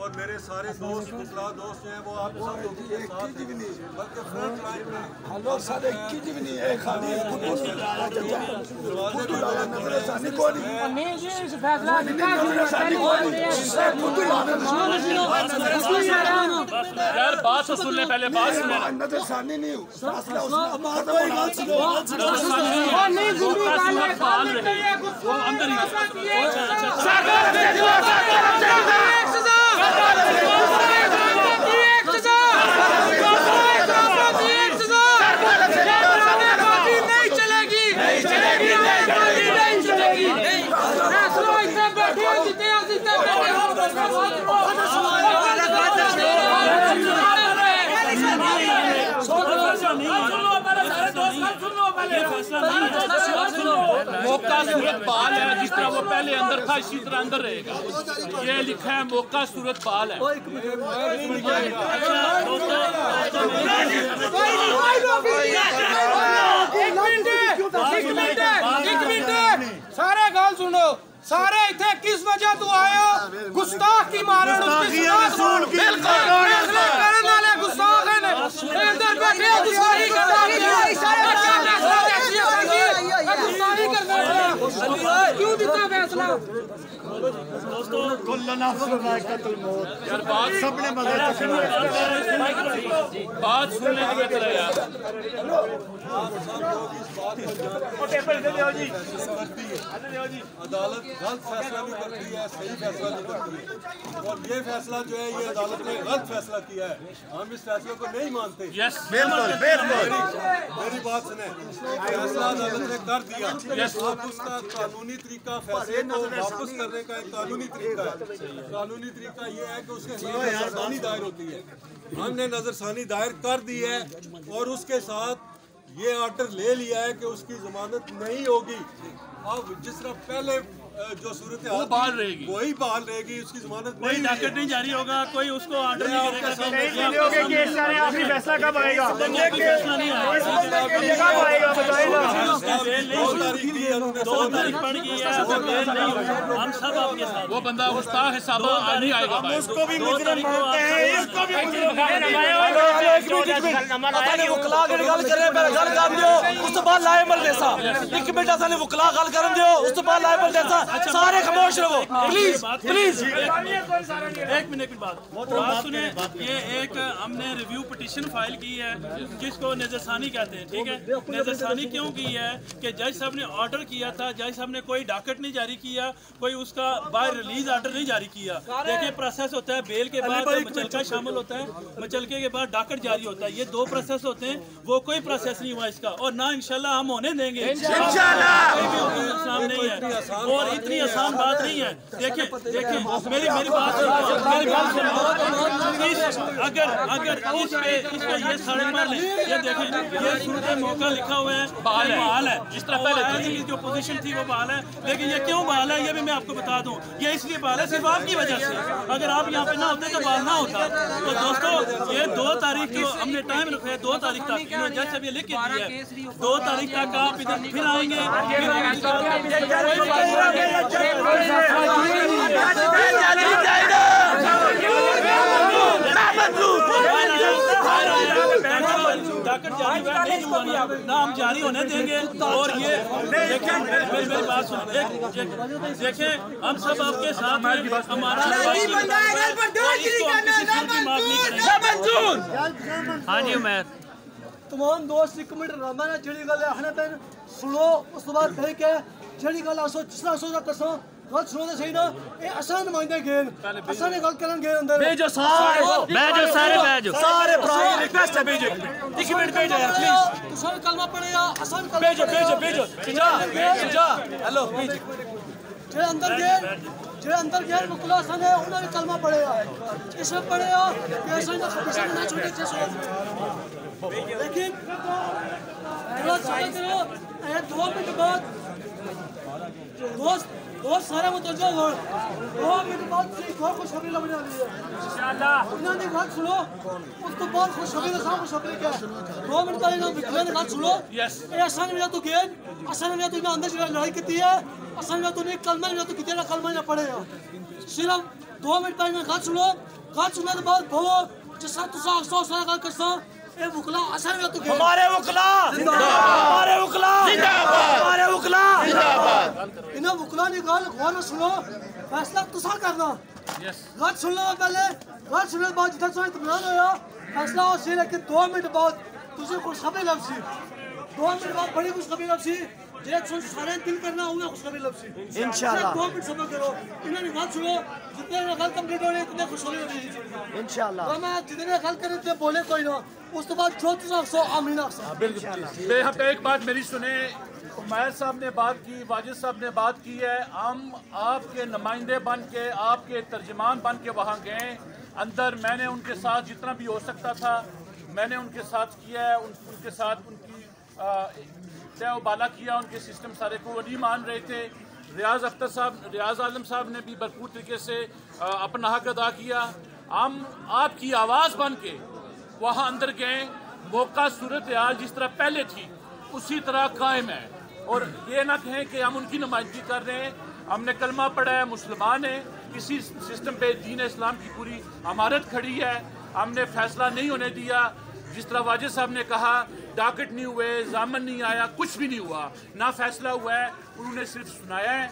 और मेरे सारे दोस्त मुखला दोस्त जो हैं वो आप सब लोगों के साथ बल्कि फ्रंट लाइन में हेलो सारे की जी नहीं है खाली नजरसानी को नहीं जी इस फैसला यार बात तो सुन ले पहले बात सुन ले नजरसानी नहीं फैसला नहीं वो अंदर ही मौका सूरत बाल है जिस तरह वो पहले अंदर था इसी तरह अंदर रहेगा। ये लिखा है मौका सूरत बाल है। एक मिनट सारे गाल सुनो सारे इथे किस वजह तू आए हो गुस्ताख की मारन गुस्ताख है अंदर बैठे गुस्ताखी क्यों दिता फैसला यार बात सबने बात सुनने की तरह यार अदालत गलत फैसला भी करती है सही फैसला भी करती है और ये फैसला जो है ये अदालत ने गलत फैसला किया है। हम इस फैसले को नहीं मानते। मेरी बात सुने फैसला अदालत ने कर दिया अब उसका कानूनी तरीका फैसले को वापस करने का एक कानूनी तरीका है। कानूनी तरीका ये है कि उसके साथ नजरसानी दायर होती है। हमने नजरसानी दायर कर दी है और उसके साथ ये ऑर्डर ले लिया है कि उसकी जमानत नहीं होगी। अब जिस तरह पहले जो सूरत हाल बहाल रहेगी वही बहाल रहेगी उसकी जमानत कोई डॉक्यूमेंट नहीं जारी होगा कोई उसको ऑर्डर नहीं करेगा। आखिरी फैसला कब आएगा? फैसला नहीं कब आएगा बताइए। 2 तारीख पड़ गई है हम सब आपके साथ। वो बंदा गुस्ताख है साहब नहीं आएगा भाई उसको भी मुजरिम मानते हैं इसको भी वकला गल करे गल कर दियो उस तो बाद लाए मर देसा एक मिनट असाने वकला गल करन दियो उस तो बाद लाए मर देसा सारे खामोश रहो प्लीज प्लीज। एक मिनट की बात सुने। ये एक हमने रिव्यू पिटीशन फाइल की है जिसको नजरसानी कहते हैं। ठीक है नजरसानी क्यों की है कि जज साहब ने ऑर्डर किया था जज साहब ने कोई डॉकेट नहीं जारी किया कोई उसका बाय रिलीज ऑर्डर नहीं जारी किया। देखिए प्रोसेस होता है बेल के बाद मुचलका शामिल होता है मुचलके के बाद डॉकेट जारी होता है। ये 2 प्रोसेस होते हैं वो कोई प्रोसेस नहीं हुआ इसका और ना इंशाल्लाह हम होने देंगे इंशाल्लाह नहीं है और इतनी आसान बात नहीं है। देखिए मेरी बात अगर इस पे ये साढ़े मार ले ये देखें ये सूरत मौका लिखा हुआ है बहाल है जिस तरह पहले जो पोजीशन थी वो बहाल है। लेकिन ये क्यों बहाल है ये भी मैं आपको बता दूं ये इसलिए बहाल है सिर्फ आपकी वजह से। अगर आप यहाँ पे ना होते तो बहाल ना होता। तो दोस्तों ये 2 तारीख को हमने टाइम रखा है 2 तारीख तक जैसे अभी लिख के दिया है 2 तारीख तक आप इधर फिर आएंगे ना हम जारी होने देंगे। और ये मेरी बात सुन देखें हम सब आपके साथ हमारा हाँ जी मैं तमाम दोस्त एक मिनट रामा ने जड़ी गल आखना पेन सुनो उस बाद ठीक है जड़ी गल आसो जिसना सोचा कसो गल सुनो तो सही ना ये आसान नुमाइंदे गेन आसान गल करन गेन अंदर भेजो सारे सारे भरा रिक्वेस्ट है भेजो 1 मिनट भेजो यार प्लीज तू सब कलमा पढ़ेगा आसान भेजो जा हेलो प्लीज जे अंदर गए मुकला सन है उन्होंने कलमा पढ़ेगा इसमें पढ़ेगा कि ऐसा ना छोटे लेकिन 2 मिनट बाद दोस्त सारा मुतवज्जो हो 2 मिनट बाद से खुशखबरी लगने वाली है इंशाल्लाह। उन्होंने बात सुनो उसको बहुत खुशखबरी का साथ खुशखबरी क्या 2 मिनट पहले ना विक्रांत बात सुनो ये आसान में तू गेन आसान में तू लड़ाई की है आसान में तूने कलमा में तू कितना कलमा ना पढ़ेगा सिर्फ 2 मिनट पहले गल सुनो के बाद बोलो जिस तरह तुसा अफसोस सारा गल करसा ए वकला असल में तो हमारे वकला हमारे वकला हमारे वकला जिंदाबाद। इन्हें वकला ने गल गौर सुनो फैसला तुसा करना गल सुन लो पहले गल सुनने के बाद जितना सोच इत्मीनान होया फैसला हो सी लेकिन 2 मिनट बाद तुझे खुशखबरी लफसी 2 मिनट बाद बड़ी खुशखबरी लफसी जे सारे दिल करना होगा खुशखबरी लफसी इंशाल्लाह 2 मिनट सब्र करो इन्होंने बात सुनो जितने गल कंप्लीट हो रही है उतने खुशखबरी होगी इंशाल्लाह तो मैं जितने गल करे थे बोले कोई ना उस तो बाद जो तुम आमीन बिल्कुल एक बात मेरी सुने उमैर साहब ने बात की वाजिद साहब ने बात की है हम आपके नुमाइंदे बन के आपके तर्जमान बन के वहाँ गए अंदर मैंने उनके साथ जितना भी हो सकता था मैंने उनके साथ किया है उनके साथ उनकी तय किया उनके सिस्टम सारे को वो नहीं मान रहे थे रियाज आलम साहब ने भी भरपूर तरीके से अपना हक अदा किया हम आपकी आवाज़ बन के वहाँ अंदर गए मौका सूरत हाल जिस तरह पहले थी उसी तरह कायम है और ये ना कहें कि हम उनकी नुमाइंदगी कर रहे हैं हमने कलमा पढ़ा है मुसलमान है इसी सिस्टम पे दीन इस्लाम की पूरी अमारत खड़ी है हमने फैसला नहीं होने दिया जिस तरह वाजिद साहब ने कहा डॉकेट नहीं हुए जामन नहीं आया कुछ भी नहीं हुआ ना फैसला हुआ है उन्होंने सिर्फ सुनाया है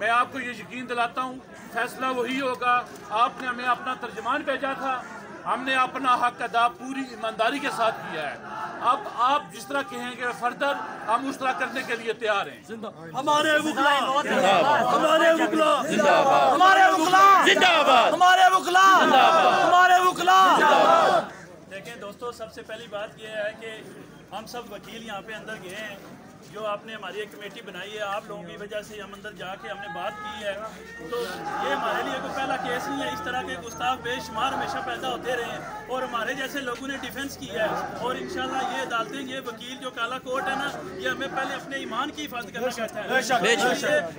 मैं आपको ये यकीन दिलाता हूँ फैसला वही होगा आपने हमें अपना तर्जमान भेजा था हमने अपना हक अदा पूरी ईमानदारी के साथ किया है अब आप जिस तरह कहेंगे फर्दर हम उस तरह करने के लिए तैयार हैं हमारे वकला हमारे वकला हमारे वकला जिंदाबाद हमारे वकला हमारे वकला देखें दोस्तों सबसे पहली बात यह है कि हम सब वकील यहाँ पे अंदर गए हैं जो आपने हमारी एक कमेटी बनाई है आप लोगों की वजह से हम अंदर जाके हमने बात की है तो ये हमारे लिए कोई पहला केस नहीं है इस तरह के गुस्ताख बेशुमार हमेशा पैदा होते रहे हैं और हमारे जैसे लोगों ने डिफेंस किया है और इंशाल्लाह ये अदालतें ये वकील जो काला कोर्ट है ना ये हमें पहले अपने ईमान की हिफाजत करना कहता है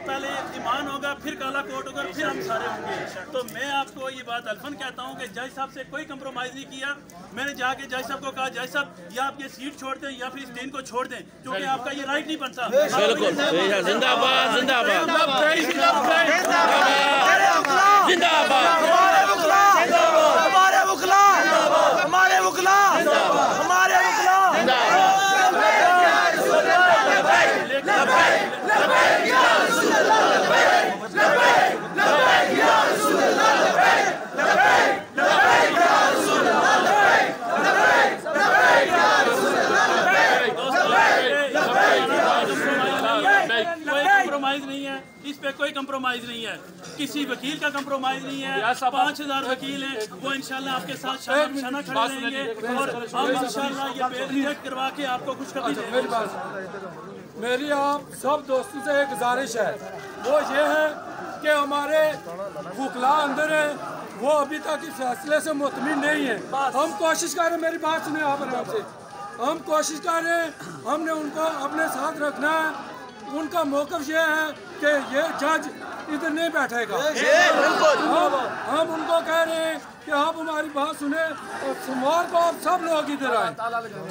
पहले ईमान होगा फिर काला कोर्ट होगा फिर हम सारे होंगे तो मैं आपको ये बात अल्फन कहता हूँ कि जज साहब से कोई कंप्रोमाइज़ नहीं किया मैंने जाके जज साहब को कहा जज साहब या आप ये सीट छोड़ दें या फिर इस दिन को छोड़ दें क्योंकि आपका ये राइट नहीं बनता बिल्कुल जिंदाबाद जिंदाबाद जिंदाबाद हमारे वकला हमारे वकला हमारे वकला हमारे वकला कंप्रोमाइज नहीं है इस पे कोई कंप्रोमाइज नहीं है किसी वकील का कंप्रोमाइज नहीं है 5000 वकील हैं वो इंशाल्लाह आपके साथ शाना खड़े रहेंगे और हम इंशाल्लाह ये पेज रिजेक्ट करवा के आपको कुछ कर देंगे मेरी आप सब दोस्तों से एक गुजारिश है वो ये है कि हमारे वकला अंदर है वो अभी तक इस फैसले से मुतमिन नहीं है हम कोशिश कर रहे हैं मेरी बात सुने आप आराम से हम कोशिश कर रहे हैं हमने उनको अपने साथ रखना है उनका मौक़िफ़ ये है कि ये जज इधर नहीं बैठेगा हम उनको कह रहे हैं कि आप हमारी बात सुने और सोमवार को आप सब लोग इधर आए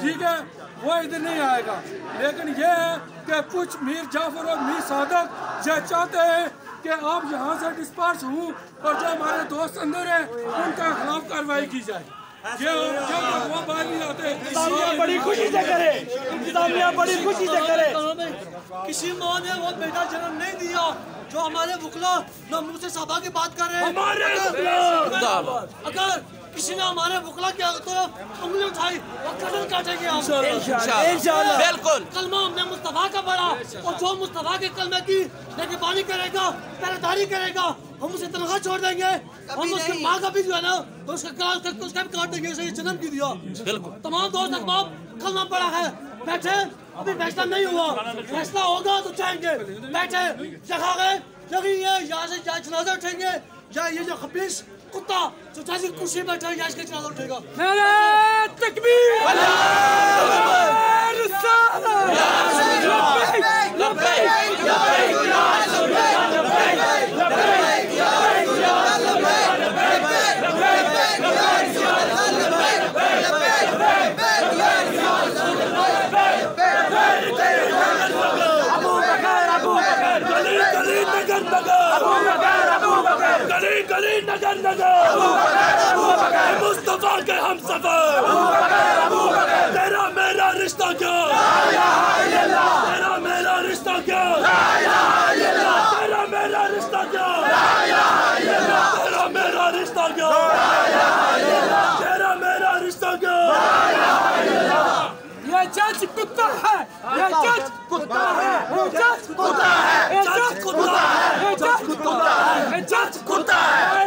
ठीक है वो इधर नहीं आएगा लेकिन ये है कि कुछ मीर जाफर और मीर सादक ये चाहते हैं कि आप यहाँ से डिस्पर्स हूँ और जो हमारे दोस्त अंदर हैं उनका खिलाफ कार्रवाई की जाए ये वो बात नहीं आते बड़ी खुशी से करे इंतजामिया बड़ी खुशी से करे किसी माँ ने वो बेटा जन्म नहीं दिया जो हमारे वकला न मुँह से सभा की बात कर रहे हैं अगर किसी ने हमारे वकला किया तो उंगली उठाई और कदम काटेंगे हम इंशाल्लाह बिल्कुल कलमा हमने मुस्तफा का पढ़ा और जो मुस्तफा के कलमे की निगरानी करेगा पहरेदारी करेगा हम उसे तनख्वाह छोड़ देंगे हम उसकी माँ का भी जो है ना तो उसका भी काट देंगे उसे जन्म की दिया बिल्कुल तमाम दोस्त अहबाब कलमा पढ़ा है बैठे अभी फैसला नहीं हुआ फैसला होगा तो जाएंगे बैठे जगह गए लगी है यहाँ से जनाजा उठेंगे या ये जो खबीस कुत्ता जो जैसे कुर्सी बैठा है इसके जनाजा उठेगा नारे तकबीर गली नगर बकर नजर मुस्तफा के हम सफर तेरा मेरा रिश्ता क्या तेरा मेरा रिश्ता क्या तेरा मेरा रिश्ता क्या तेरा मेरा रिश्ता क्या तेरा मेरा रिश्ता क्या ये जज कुत्ता है ये जज कुत्ता है ये जज कुत्ता है ये जज कुत्ता है ये जज कुत्ता है ये जज कुत्ता है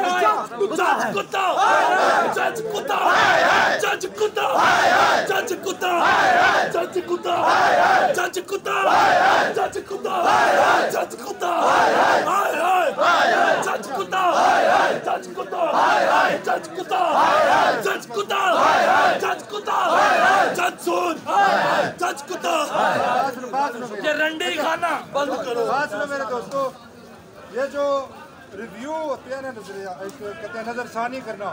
ये जज कुत्ता है जज कुत्ता जज कुत्ता जज कुत्ता जज कुत्ता जज कुत्ता जज कुत्ता जज कुत्ता हाय हाय जज कुत्ता जज कुत्ता जज कुत्ता जज कुत्ता जज कुत्ता जज सुन जज कुत्ता ये रंडी खाना बंद करो। बात सुनो मेरे दोस्तों, ये जो रिव्यू होते हैं ना कहते हैं नजरसानी करना,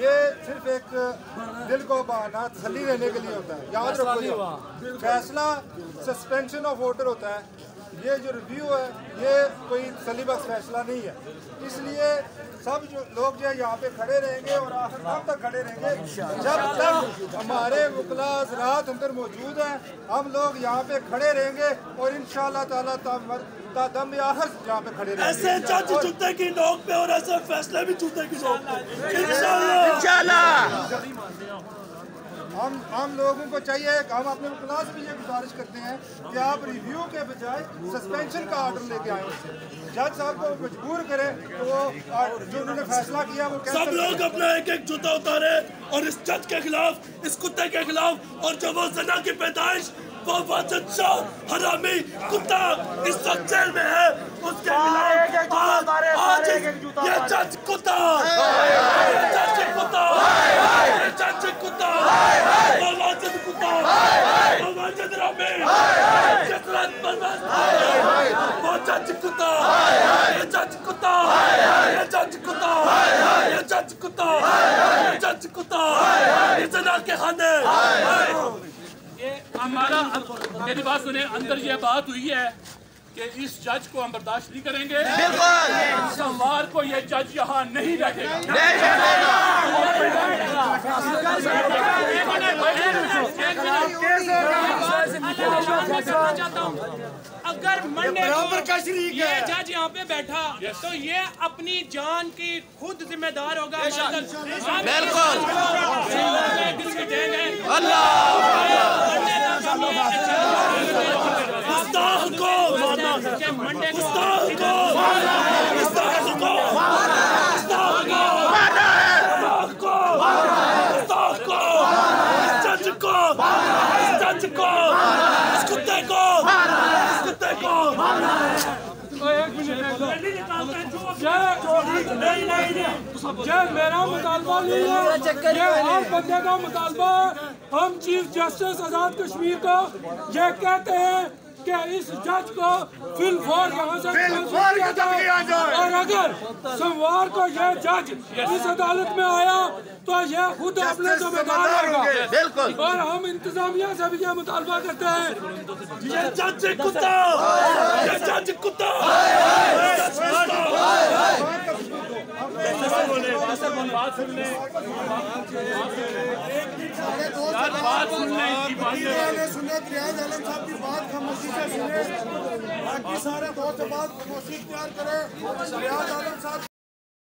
ये सिर्फ एक दिल को बहाना तसल्ली देने के लिए होता है। याद रखो फैसला सस्पेंशन ऑफ ऑर्डर होता है। ये जो रिव्यू है ये कोई तसल्ली बख्श फैसला नहीं है। इसलिए सब जो लोग जो यहाँ पे खड़े रहेंगे और आखिर कब तक खड़े रहेंगे जब तक हमारे वकला हज़रात अंदर मौजूद हैं। हम लोग यहाँ पे खड़े रहेंगे और इंशाअल्लाह ताला दम आखिर यहाँ पे खड़े रहेंगे। ऐसे जज जूते की नोक पे और ऐसे फैसले भी जूते की नोक पे इंशाअल्लाह। हम लोगों को चाहिए कि हम अपने वकला से भी ये गुजारिश करते हैं कि आप रिव्यू के बजाय सस्पेंशन का ऑर्डर लेके आए। जज साहब को मजबूर करें तो वो जो उन्होंने फैसला किया वो सब लोग अपना एक एक जूता उतारे और इस जज के खिलाफ, इस कुत्ते के खिलाफ, और जो वो ज़ना की पैदाइश वो वाजिद शाह हरामी कुत्ता इस वक्त जेल में है उसके खिलाफ आज ये जज कुत्ता ये जज कुत्ता ये जज कुत्ता वो वाजिद कुत्ता वो वाजिद हरामी जसरत बर्बाद वो जज कुत्ता ये जज कुत्ता ये जज कुत्ता ये जज कुत्ता ये जज कुत्ता ये ज़ना के खाने। ये हमारा मेरी बात सुने, अंदर ये बात हुई है कि इस जज को हम बर्दाश्त नहीं करेंगे। सोमवार को ये जज यहाँ नहीं बैठेगा। अगर मंडे ये जज यहाँ पे बैठा तो ये अपनी जान की खुद जिम्मेदार होगा। बिल्कुल मेरा मुतालबा नहीं है, ये आम बंदे का मुतालबा। हम चीफ जस्टिस आजाद कश्मीर को ये कहते हैं कि इस जज को फिलफौर यहाँ से और अगर सोमवार को ये जज इस अदालत में आया तो ये खुद अपने जिम्मेदार होगा। और हम इंतजामिया से भी ये मुतालबा करते हैं ये जज कुत्ता ये जज कुत्ता बात सुनने सुने रियाज आलम साहब की बात खामोशी से सुने, बाकी सारे बहुत बात खामोशी इख्तियार करें। रियाज आलम साहब